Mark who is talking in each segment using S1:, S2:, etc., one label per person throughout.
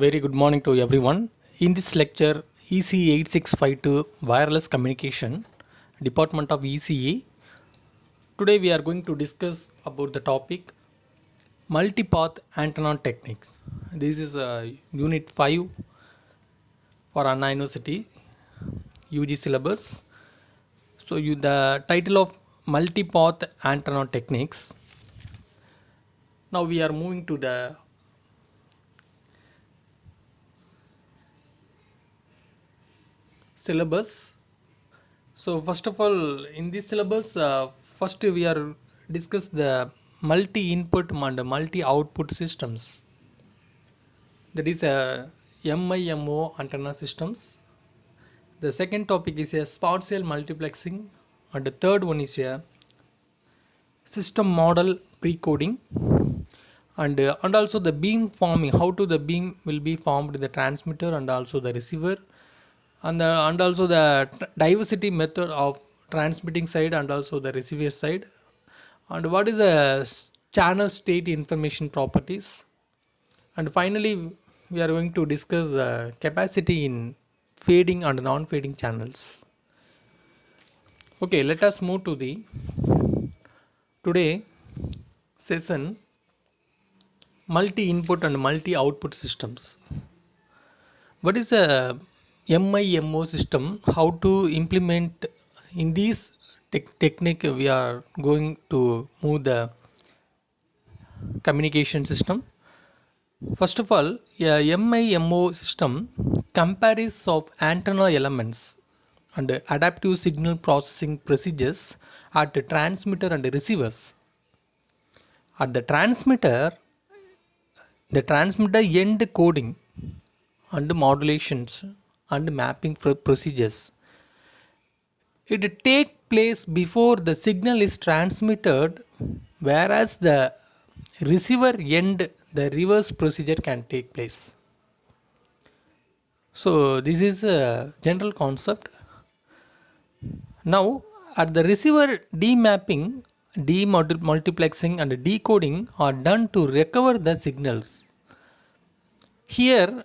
S1: Very good morning to everyone. In this lecture, EC8652 Wireless Communication, Department of ECE. Today we are going to discuss about the topic Multipath Antenna Techniques. This is Unit 5 for Anna University UG syllabus. So the title of Multipath Antenna Techniques. Now we are moving to the syllabus. So first of all, in this syllabus, first we are discuss the multi-input and multi-output systems. That is MIMO antenna systems. The second topic is a spatial multiplexing, and the third one is a system model pre-coding, and also the beam forming. How to the beam will be formed in the transmitter and also the receiver, and also the diversity method of transmitting side and also the receiver side, and what is the channel state information properties, and finally we are going to discuss the capacity in fading and non-fading channels. Okay, let us move to the today session, multi-input and multi-output systems. What is a MIMO system? How to implement in this technique? We are going to move the communication system. First of all, a MIMO system compares of antenna elements and adaptive signal processing procedures at the transmitter and receivers. At the transmitter end coding and modulations and mapping procedures. It take place before the signal is transmitted, whereas the receiver end the reverse procedure can take place. So this is a general concept. Now at the receiver, demapping, demultiplexing and decoding are done to recover the signals. Here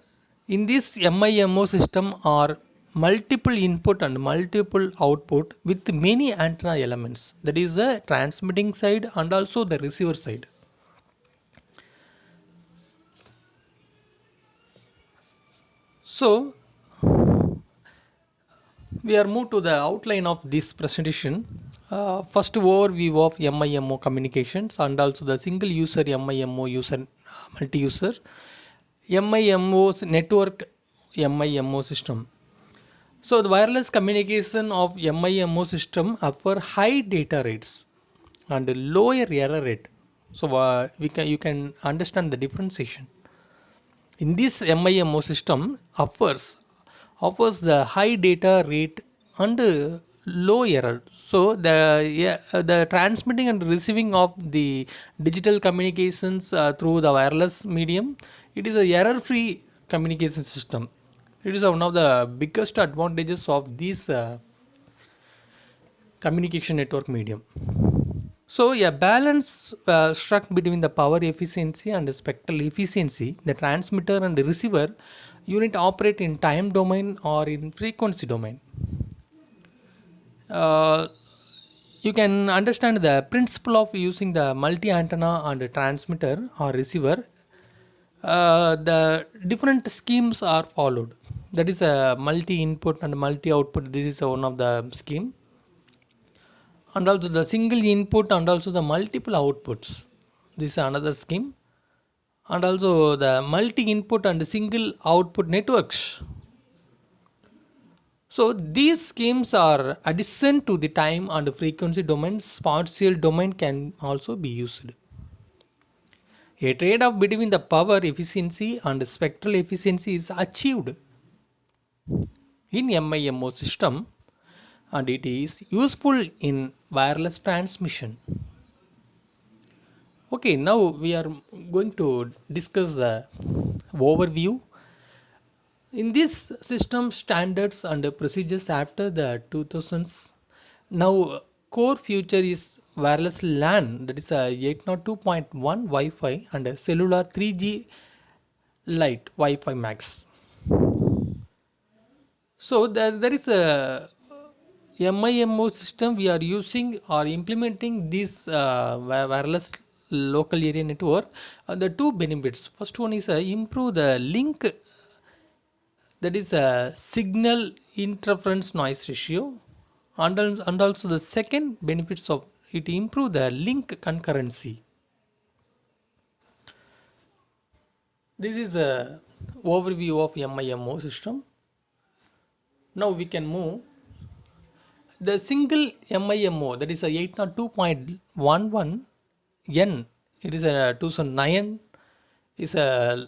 S1: in this MIMO system are multiple input and multiple output with many antenna elements, that is the transmitting side and also the receiver side. So we are moved to the outline of this presentation. First overview of MIMO communications and also the single user MIMO user multi-user MIMO network MIMO system. So the wireless communication of MIMO system offer high data rates and lower error rate. So you can understand the differentiation. In this MIMO system offers the high data rate and low error. So the transmitting and receiving of the digital communications through the wireless medium, it is a error free communication system. It is one of the biggest advantages of this communication network medium. So a balance struck between the power efficiency and the spectral efficiency. The transmitter and the receiver unit operate in time domain or in frequency domain. You can understand the principle of using the multi-antenna and the transmitter or receiver. The different schemes are followed. That is a multi-input and multi-output. This is one of the scheme, and also the single input and also the multiple outputs. This is another scheme, and also the multi-input and single output networks. So these schemes are addition to the time and frequency domain. Spatial domain can also be used. A trade-off between the power efficiency and spectral efficiency is achieved in MIMO system, and it is useful in wireless transmission. Okay, now we are going to discuss the overview. In this system, standards and procedures after the 2000s, now core feature is wireless LAN, that is a 802.1 Wi-Fi and a cellular 3G Lite Wi-Fi Max. So there is a MIMO system we are using or implementing this wireless local area network. The two benefits. First one is improve the link, that is a signal interference noise ratio, and also the second benefits of it improve the link concurrency. This is a overview of MIMO system. Now we can move the single MIMO, that is a 802.11 N. It is a 2009, is a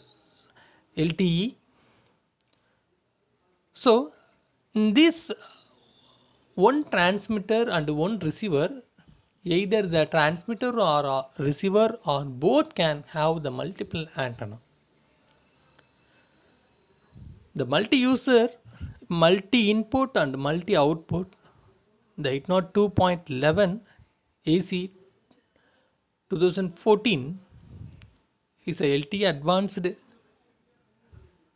S1: LTE. So in this one transmitter and one receiver, either the transmitter or receiver or both can have the multiple antenna. The multi-user, multi-input and multi-output, the 802.11 AC 2014 is a LTE advanced,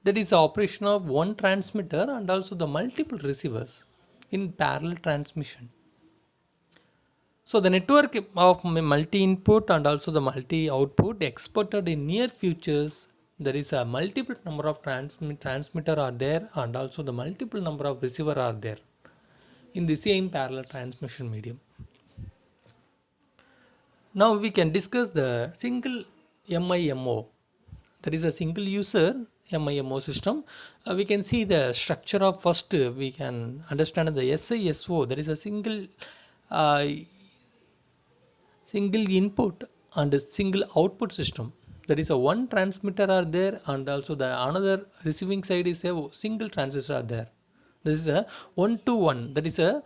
S1: that is the operation of one transmitter and also the multiple receivers in parallel transmission. So the network of multi-input and also the multi-output expected in near futures, there is a multiple number of transmitter are there and also the multiple number of receiver are there in the same parallel transmission medium. Now we can discuss the single MIMO, that is a single user MIMO system. We can see the structure of first, we can understand the SISO, that is a single input and a single output system. That is a one transmitter are there and also the another receiving side is a single transistor are there. This is a one to one, that is a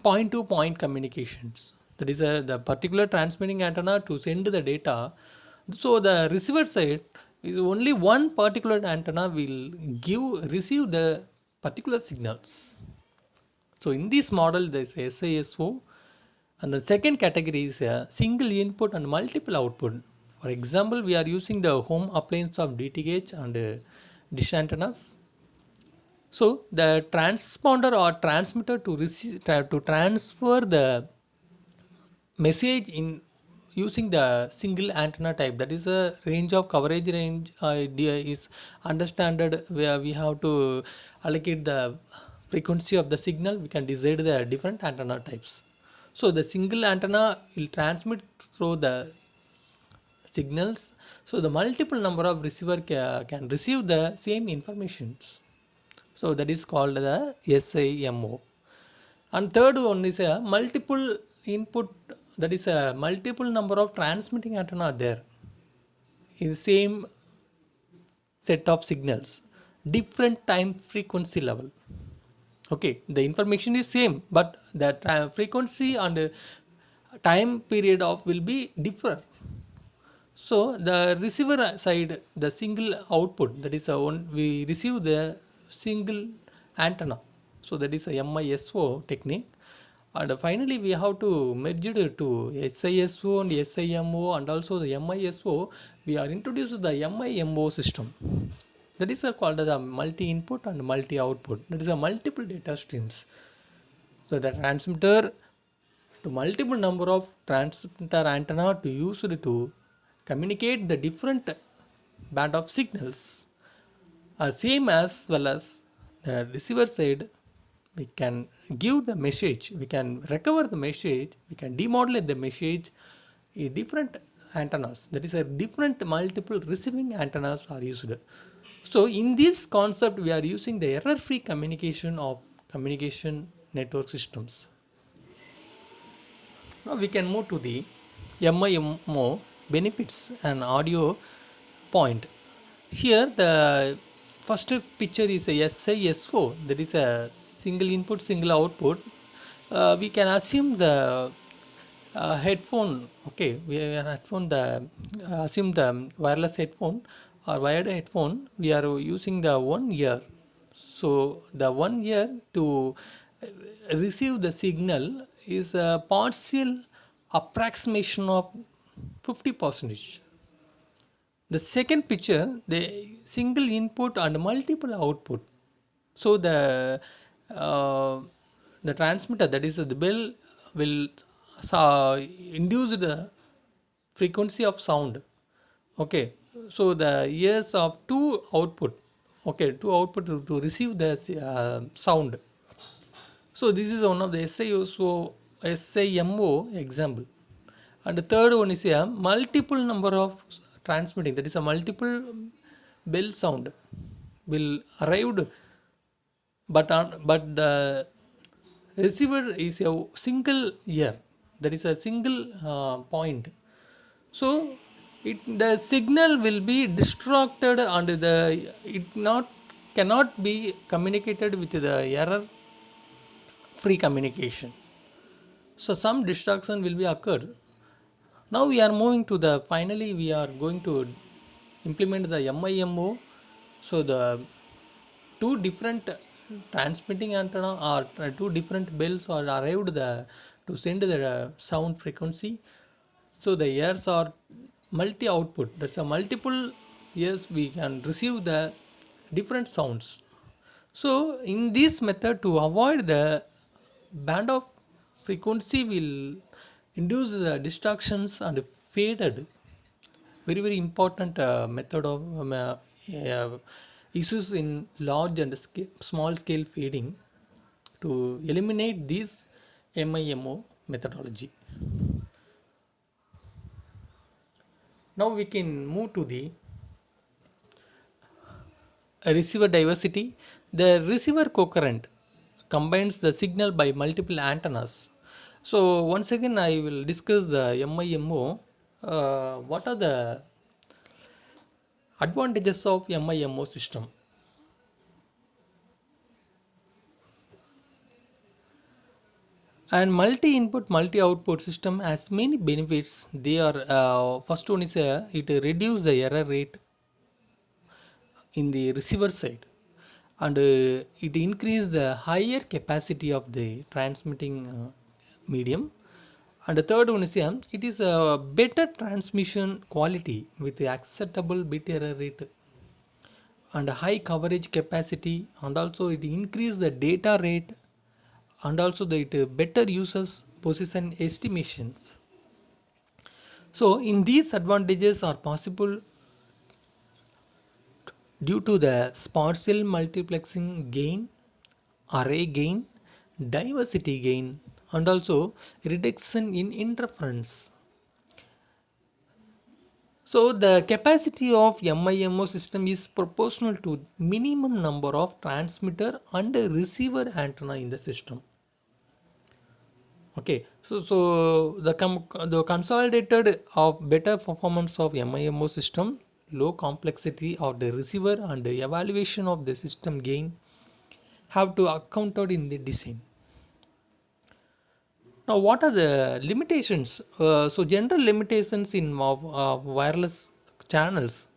S1: point to point communications. That is the particular transmitting antenna to send the data. So the receiver side is only one particular antenna will receive the particular signals. So in this model there is SISO, and the second category is a single input and multiple output. For example, we are using the home appliance of DTH and dish antennas. So the transponder or transmitter to transfer the message in using the single antenna type, that is a range of coverage range idea is understood, where we have to allocate the frequency of the signal, we can decide the different antenna types. So the single antenna will transmit through the signals, so the multiple number of receiver can receive the same informations. So that is called the SIMO. And third one is a multiple input, that is a multiple number of transmitting antenna there in the same set of signals, different time frequency level. Okay, the information is same, but the frequency and time period of will be different. So the receiver side, the single output, that is one we receive the single antenna. So that is a MISO technique. And finally we have to merge it to SISO and SIMO and also the MISO. We are introduced the MIMO system. That is called the multi-input and multi-output. That is a multiple data streams. So the transmitter to multiple number of transmitter antenna to use it to communicate the different band of signals are same, as well as the receiver side we can give the message, we can recover the message, we can demodulate the message in different antennas, that is a different multiple receiving antennas are used. So in this concept we are using the error free communication of communication network systems. Now we can move to the MIMO benefits and audio point. Here the first picture is a SISO, that is a single input single output. We can assume the headphone, okay, we are headphone the assume the wireless headphone or wired headphone, we are using the one ear. So the one ear to receive the signal is a partial approximation of 50%. The second picture, the single input and multiple output. So uh, the transmitter, that is the bell, will induce the frequency of sound. Okay, so the ears of two output, okay, two output to receive the sound. So this is one of the SIMO example. And the third one is a multiple number of transmitting, that is a multiple bell sound will arrived, but the receiver is a single ear, that is a single point. So the signal will be distorted and the it not cannot be communicated with the error free communication. So some distraction will be occurred. Now we are moving to the finally we are going to implement the MIMO. So the two different transmitting antenna or two different bells are arrived to send the sound frequency. So the ears are multi output, that's a multiple ears we can receive the different sounds. So in this method, to avoid the band of frequency will induce the distractions and faded, very important method of issues in large and small scale fading, to eliminate this MIMO methodology. Now we can move to the receiver diversity. The receiver coherent combines the signal by multiple antennas. So once again I will discuss the MIMO. What are the advantages of MIMO system? And multi-input multi-output system has many benefits. They are first one is it reduce the error rate in the receiver side, and it increase the higher capacity of the transmitting medium. And the third one is it is a better transmission quality with acceptable bit error rate and high coverage capacity, and also it increase the data rate, and also the it better users position estimations. So in these advantages are possible due to the spatial multiplexing gain, array gain, diversity gain, and also reduction in interference. So the capacity of MIMO system is proportional to minimum number of transmitter and receiver antenna in the system. Okay, so the consolidated of better performance of MIMO system, low complexity of the receiver, and the evaluation of the system gain have to accounted in the design. Now what are the limitations? So general limitations in wireless channels.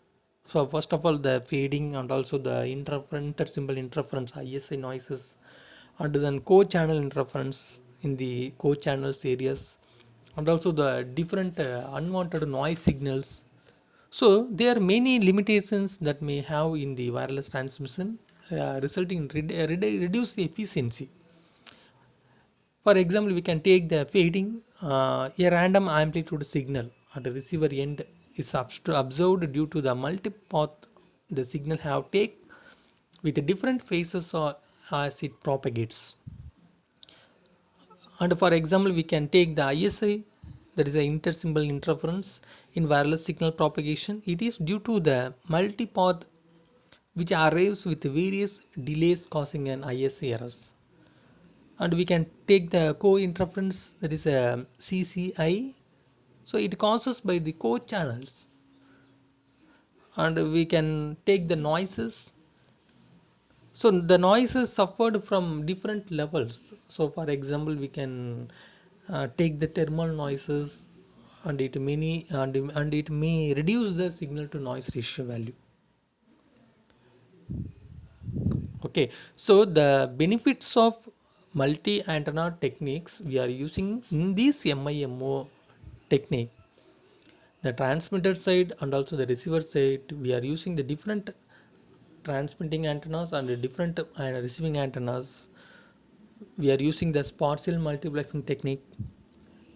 S1: So first of all, the fading, and also the inter-symbol interference, ISI noises, and then co-channel interference in the co-channels areas, and also the different unwanted noise signals. So there are many limitations that may have in the wireless transmission, resulting in reduced efficiency. For example, we can take the fading. A random amplitude signal at the receiver end is observed due to the multipath the signal have take with different phases as it propagates. And for example, we can take the ISI, that is the inter-symbol interference in wireless signal propagation. It is due to the multipath which arrives with various delays causing an ISI errors. And we can take the co-interference, that is a CCI. So it causes by the co-channels. And we can take the noises. So the noises suffered from different levels. So for example, we can take the thermal noises, and and it may reduce the signal to noise ratio value. Okay, so the benefits of multi antenna techniques we are using in this MIMO technique. the transmitter side and also the receiver side, we are using the different transmitting antennas and the different receiving antennas. We are using the spatial multiplexing technique.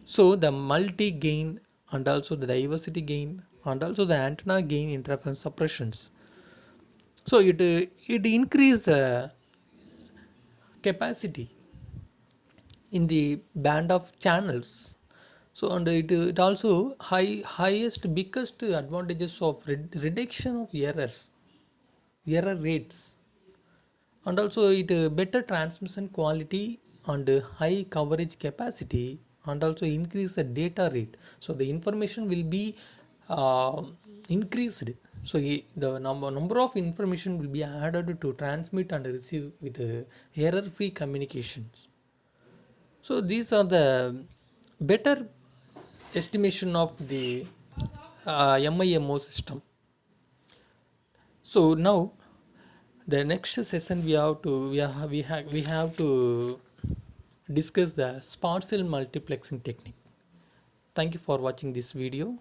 S1: So the multi gain and also the diversity gain and also the antenna gain interference suppressions. So it increase the capacity in the band of channels. So and it also highest biggest advantages of reduction of error rates, and also it better transmission quality and high coverage capacity, and also increase the data rate. So the information will be uh, increased. So the number of information will be added to transmit and receive with error free communications. So these are the better estimation of the MIMO system. So now the next session we have to discuss the spatial multiplexing technique. Thank you for watching this video.